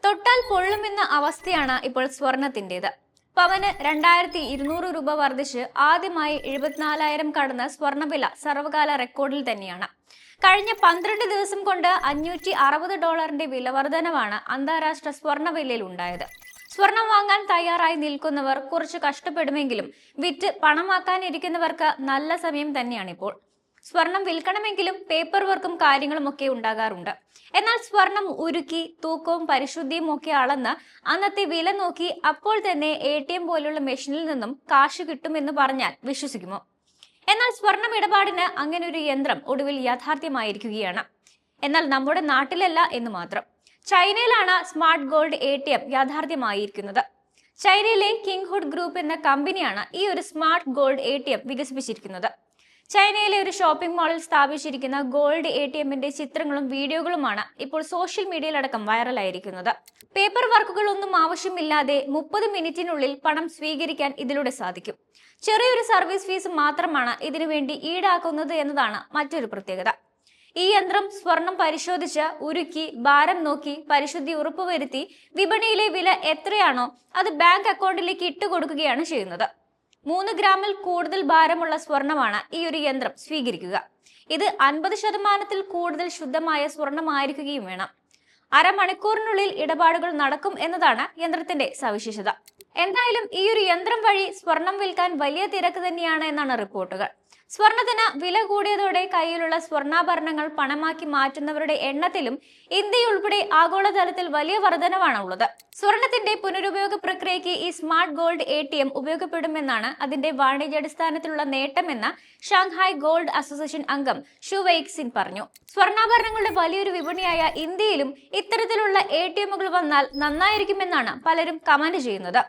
തൊട്ടാൽ പൊള്ളുമെന്ന അവസ്ഥയാണ് ഇപ്പോൾ സ്വർണത്തിന്റേത്. പവന് 2200 രൂപ വർദ്ധിച്ച് ആദ്യമായി 74,000 കടന്ന സ്വർണവില സർവകാല റെക്കോർഡിൽ തന്നെയാണ്. കഴിഞ്ഞ 12 ദിവസം കൊണ്ട് $560 വില വർധനവാണ് അന്താരാഷ്ട്ര സ്വർണവിലയിൽ ഉണ്ടായത്. സ്വർണം വാങ്ങാൻ തയ്യാറായി നിൽക്കുന്നവർ കുറച്ച് കഷ്ടപ്പെടുമെങ്കിലും വിറ്റ് പണമാക്കാനിരിക്കുന്നവർക്ക് നല്ല സമയം തന്നെയാണിപ്പോൾ. സ്വർണം വിൽക്കണമെങ്കിലും പേപ്പർ വർക്കും കാര്യങ്ങളും ഒക്കെ ഉണ്ടാകാറുണ്ട്. എന്നാൽ സ്വർണം ഉരുക്കി തൂക്കവും പരിശുദ്ധിയും ഒക്കെ അളന്ന് അന്നത്തെ വില നോക്കി അപ്പോൾ തന്നെ ATM പോലുള്ള മെഷീനിൽ നിന്നും കാശ് കിട്ടുമെന്ന് പറഞ്ഞാൽ വിശ്വസിക്കുമോ? എന്നാൽ സ്വർണം ഇടപാടിന് അങ്ങനെ ഒരു യന്ത്രം ഒടുവിൽ യാഥാർത്ഥ്യമായിരിക്കുകയാണ്. എന്നാൽ നമ്മുടെ നാട്ടിലല്ല എന്ന് മാത്രം. ചൈനയിലാണ് സ്മാർട്ട് ഗോൾഡ് ATM യാഥാർത്ഥ്യമായിരിക്കുന്നത്. ചൈനയിലെ കിങ്ഹുഡ് ഗ്രൂപ്പ് എന്ന കമ്പനിയാണ് ഈ ഒരു സ്മാർട്ട് ഗോൾഡ് ATM വികസിപ്പിച്ചിരിക്കുന്നത്. ചൈനയിലെ ഒരു ഷോപ്പിംഗ് മാളിൽ സ്ഥാപിച്ചിരിക്കുന്ന ഗോൾഡ് ATMന്റെ ചിത്രങ്ങളും വീഡിയോകളുമാണ് ഇപ്പോൾ സോഷ്യൽ മീഡിയയിലടക്കം വൈറലായിരിക്കുന്നത്. പേപ്പർ വർക്കുകളൊന്നും ആവശ്യമില്ലാതെ 30 മിനിറ്റിനുള്ളിൽ പണം സ്വീകരിക്കാൻ ഇതിലൂടെ സാധിക്കും. ചെറിയൊരു സർവീസ് ഫീസ് മാത്രമാണ് ഇതിനുവേണ്ടി ഈടാക്കുന്നത് എന്നതാണ് മറ്റൊരു പ്രത്യേകത. ഈ യന്ത്രം സ്വർണം പരിശോധിച്ച് ഉരുക്കി ഭാരം നോക്കി പരിശുദ്ധി ഉറപ്പുവരുത്തി വിപണിയിലെ വില എത്രയാണോ അത് ബാങ്ക് അക്കൗണ്ടിലേക്ക് ഇട്ടുകൊടുക്കുകയാണ് ചെയ്യുന്നത്. 3 ഗ്രാമിൽ കൂടുതൽ ഭാരമുള്ള സ്വർണമാണ് ഈ ഒരു യന്ത്രം സ്വീകരിക്കുക. ഇത് 50% കൂടുതൽ ശുദ്ധമായ സ്വർണമായിരിക്കുകയും വേണം. അരമണിക്കൂറിനുള്ളിൽ ഇടപാടുകൾ നടക്കും എന്നതാണ് യന്ത്രത്തിന്റെ സവിശേഷത. എന്തായാലും ഈ ഒരു യന്ത്രം വഴി സ്വർണം വിൽക്കാൻ വലിയ തിരക്ക് തന്നെയാണ് എന്നാണ് റിപ്പോർട്ടുകൾ. സ്വർണത്തിന് വില കൂടിയതോടെ കയ്യിലുള്ള സ്വർണ്ണാഭരണങ്ങൾ പണമാക്കി മാറ്റുന്നവരുടെ എണ്ണത്തിലും ഇന്ത്യയുൾപ്പെടെ ആഗോളതലത്തിൽ വലിയ വർധനവാണ് ഉള്ളത്. സ്വർണത്തിന്റെ പുനരുപയോഗ പ്രക്രിയയ്ക്ക് ഈ സ്മാർട്ട് ഗോൾഡ് ATM ഉപയോഗപ്പെടുമെന്നാണ് അതിന്റെ വാണിജ്യാടിസ്ഥാനത്തിലുള്ള നേട്ടമെന്ന് ഷാങ്ഹായ് ഗോൾഡ് അസോസിയേഷൻ അംഗം ഷു വെയ്ക്സിൻ പറഞ്ഞു. സ്വർണ്ണാഭരണങ്ങളുടെ വലിയൊരു വിപണിയായ ഇന്ത്യയിലും ഇത്തരത്തിലുള്ള ATMകൾ വന്നാൽ നന്നായിരിക്കുമെന്നാണ് പലരും കമന്റ് ചെയ്യുന്നത്.